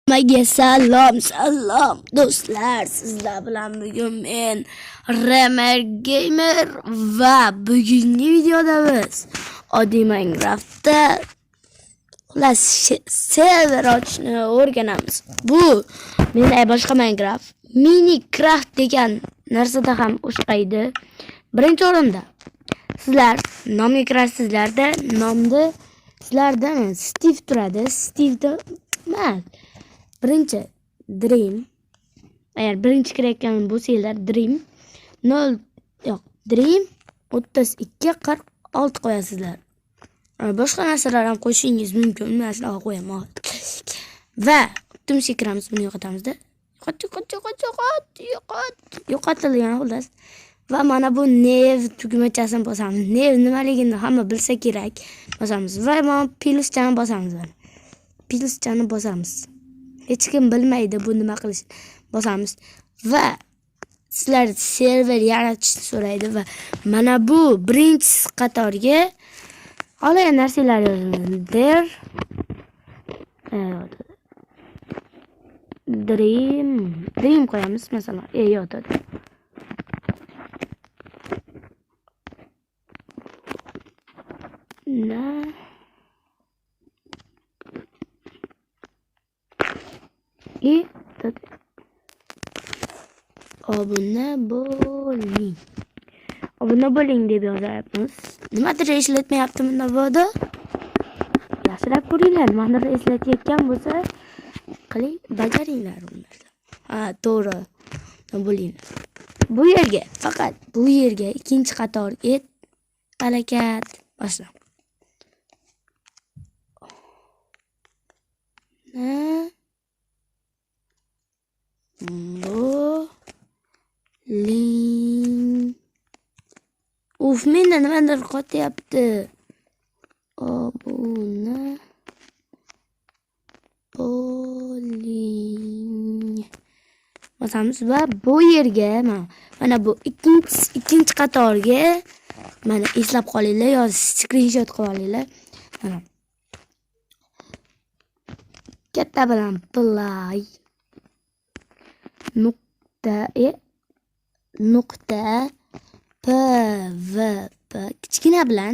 Hammaga salom do'stlar, sizlar bilan bugun men Remer Gamer va bugungi videoda biz oddiy Minecraftda server ochishni o'rganamiz. Bu men boshqa Minecraft, Minecraft degan narsada ham o'xshaydi. Birinchi o'rinda sizlar nomga kirasizlarda, nomda sizlarda Steve turadi. Steve'da emas. Birinchi Dream. Agar birinchi kirayotgan bo'lsanglar Dream 3246 qo'yasizlar. Boshqa narsalar ham qo'shishingiz mumkin. Men shunaqa qo'yaman. Va tumsiga kiramiz, buni yo'qotamizda. Yo'qotilgan xullas. Va mana bu nev tugmachasini bosamiz. Nev nimaligini hamma bilsa kerak. Bosamiz va mana pluschani bosamiz. Pluschani bosamiz. Hech kim bilmaydi bu nima qilish. Bosamiz va sizlar server yaratishni so'raydi va mana bu birinchi qatorga qolgan narsalar yoziladi. Dream qo'yamiz masalan. Yotadi. Obuna bo'ling deb yozyapmiz. Nimadir eslatmayaptimi navoda? Yaxshilab ko'ringlar. Nimadir eslatayotgan bo'lsa, qiling, bajaringlar ularni. To'g'ri. Bo'linglar. Bu yerga, faqat bu yerga ikkinchi qatorga harakat boshlang. Menda nimadir qotyapti. Obuna bo'ling. Bosamiz va bu yerga mana bu ikkinchi qatorga mana eslab qolinglar, yozish screenshot qilib olinglar. Mana katta bilan play nuqta pvp kichkina bilan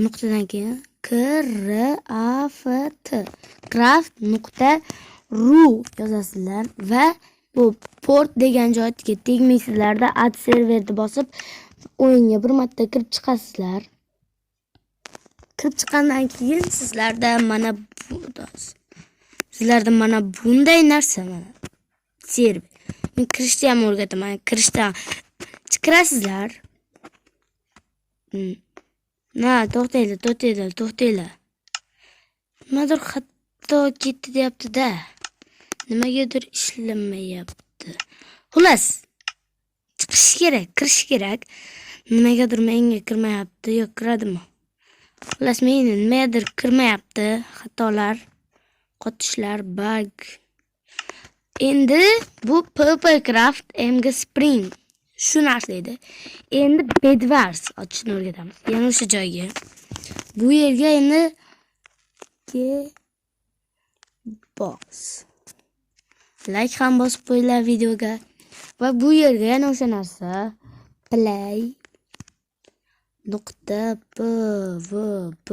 nuqtadan keyin craft.ru yozasizlar va bu port degan joyga tegmaysizlarda ad serverni bosib o'yinga bir marta kirib chiqasizlar. Kirib chiqqandan keyin sizlarda mana bunday narsa server. Men kirishni ham o'rgataman. Kirishdan kirasizlar. To'xtanglar. Nimadir xato ketdi deyapti-da. Nimagadir ishlamayapti. Xullas, kirish kerak. Nimagadir menga kirmayapti, yo'q kiradimi? Xullas, menga nimagadir kirmayapti. Xatolar, qotishlar, bug. Endi bu PvPcraft MG Spring shu narsa edi. Endi Bedwars ochishni o'rgatamiz. Yana o'sha joyga. Bu yerga endi box. Like ham bosib qo'yinglar videoga. Va bu yerga yana o'sha narsa play nuqta pvp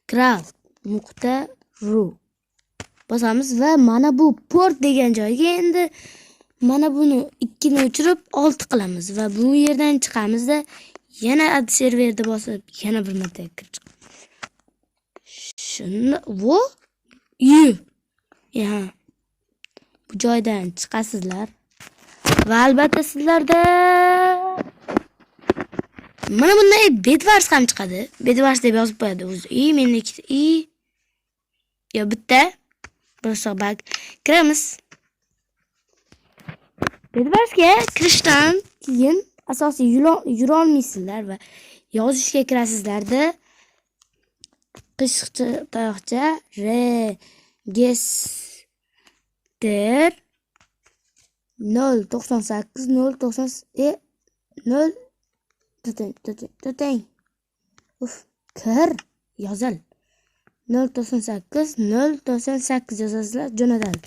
craft nuqta ru bosamiz va mana bu port degan joyga endi mana buni ikkini o'chirib 6 qilamiz va bu yerdan chiqamizda yana ad serverni bosib yana bir marta kirib chiqamiz. Shunda bu joydan chiqasizlar va albatta sizlarda mana bunday Bedwars ham chiqadi. Bedwars deb yozib qo'yadi o'zi. Menda ikkita yo bitta bak kiramiz. Bedwarsga kirishdan keyin asosiy yura olmaysizlar va yozishga kirasizlarda qiyshiqcha tayoqcha register 098 098 0 kir yozil. 098 098 yozasizlar, jo'natadi.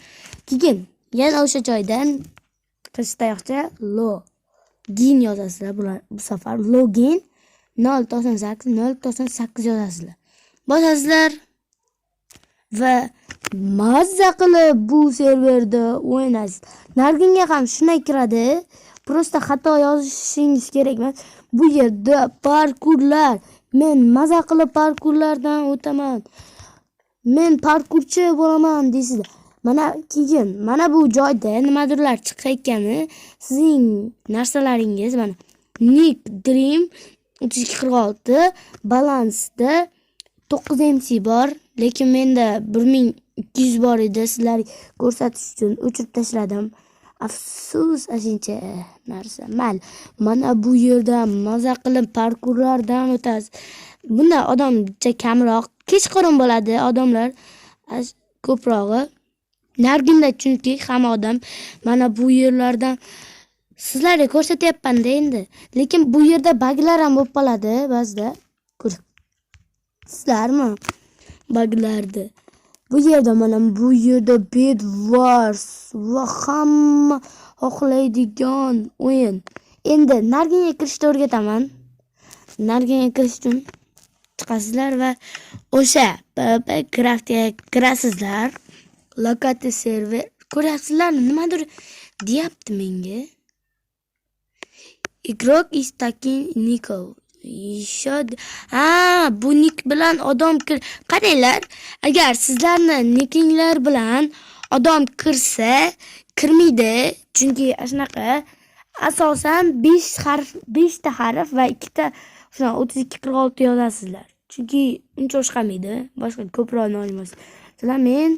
Keyin yana o'sha joydan qish tayoqcha login yozasizlar. Bu safar login 098 098 yozasizlar. Bosasizlar va mazza qilib bu serverda o'ynaysiz. Narginga ham shunday kiradi. Prosta xato yozishingiz kerak emas. Bu yerda parkurlar. Men mazza qilib parkurlardan o'taman. Men parkurchi bo'laman deysizlar. Keyin mana bu joyda nimadirlar chiqayotgani sizning narsalaringiz mana Nick Dream 3246 balansda 9 MC bor, lekin menda 1200 bor edi. Sizlarga ko'rsatish uchun o'chirib tashladim. Afsus, ashuncha narsa. Mana bu yerda maza qilib parkurlardan o'tasiz. Bunda odamcha kamroq, kechqurun bo'ladi, odamlar ko'prog'i. Narginda chunki hamma odam mana bu yerlardan sizlarga ko'rsatyapman-da endi. Lekin bu yerda buglar ham bo'lib qoladi ba'zida. Sizlarmi buglarni? Bu yerda mana bu yerda Bed Wars va hamma xohlaydigan o'yin. Endi Narginga kirishni o'rgataman. Narginga kirish uchun chiqasizlar va o'sha PvP Craftga kirasizlar. Lokati server ko'ryapsizlarmi? Nimadir deyapti menga. Igrok is taking Nico. Bu nick bilan odam qaranglar. Agar sizlarni nickinglar bilan odam kirsa, kirmaydi. Chunki shunaqa asosan 5 ta harf va 2 ta 3246 yozasizlar. Chunki uncha o'xshamaydi. Boshqa ko'proq olmaysiz. Sizlar men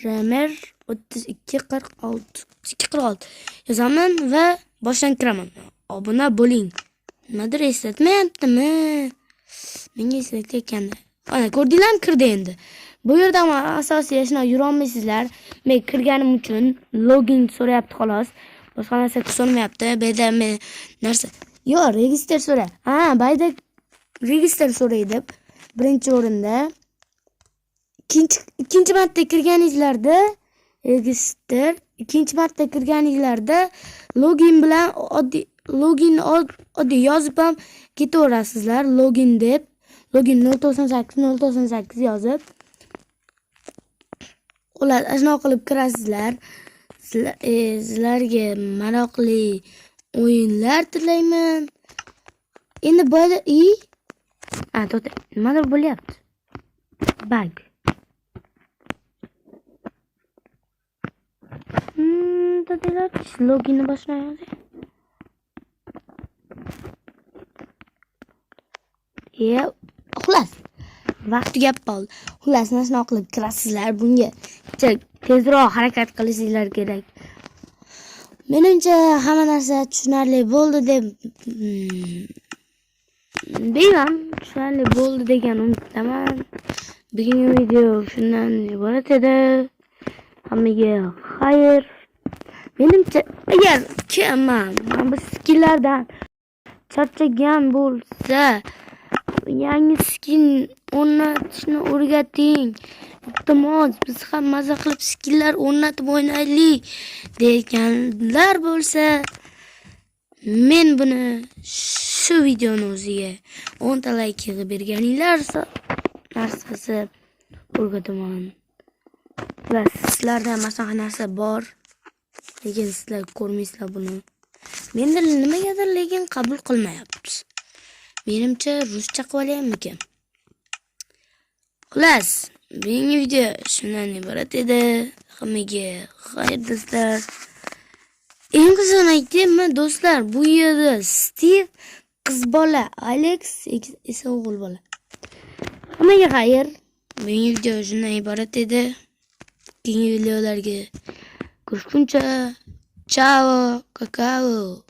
Remer 3246 yozaman va boshdan kiraman. Obuna bo'ling. Nimadir eslatmayaptimi? Menga eslatayotganda. Ana, ko'rdinglarmi, kirdi endi. Bu yerda asosiy shuna yura olmaysizlar. Men kirganim uchun login so'rayapti xolos. Boshqa narsa so'ramayapti. Bayda men narsa. Yo'q, registr so'ra. Bayda registr so'raydi. Birinchi o'rinda. Ikkinchi marta kirganingizlarda registr, ikkinchi marta kirganingizlarda login bilan oddiy yozib ham ketaverasizlar. Login deb, login 098 yozib. Ular ashuna qilib kirasizlar. Sizlarga maroqli o'yinlar tilayman. Endi boyda to'xta, nimadir bo'lyapti. Bug. Loginni boshlaydi. Xullas, vaqt tugab qoldi. Xullas, nima qilib kirasizlar? Bunga tezroq harakat qilishinglar kerak. Menimcha hamma narsa tushunarli bo'ldi deb deyman. Tushunarli bo'ldi degan umiddaman. Bugungi video shundan iborat edi. Hammaga xayr. Menimcha agar kim bu skinlardan charchagan bo'lsa, yangi skin o'rnatishni o'rgating. Iltimos, biz ham maza qilib skinlar o'rnatib o'ynaylik deganlar bo'lsa, men buni shu videoni o'ziga 10 ta like yig'ib berganinglar narsasi o'rgataman. Va sizlarda masalan narsa bor, lekin sizlar ko'rmaysizlar buni. Menda nimagadir lekin qabul qilmayapti. Menimcha ruscha qilyapmikan. Xullas, bugungi video shundan iborat edi. Hammaga xayr do'stlar. Eng qizig'ini aytaymi do'stlar, bu yerda Steve qiz bola, Alex esa o'g'il bola. Hammaga xayr. Bugungi video shundan iborat edi. Keyingi videolarga ko'rishguncha, ciao, kakao.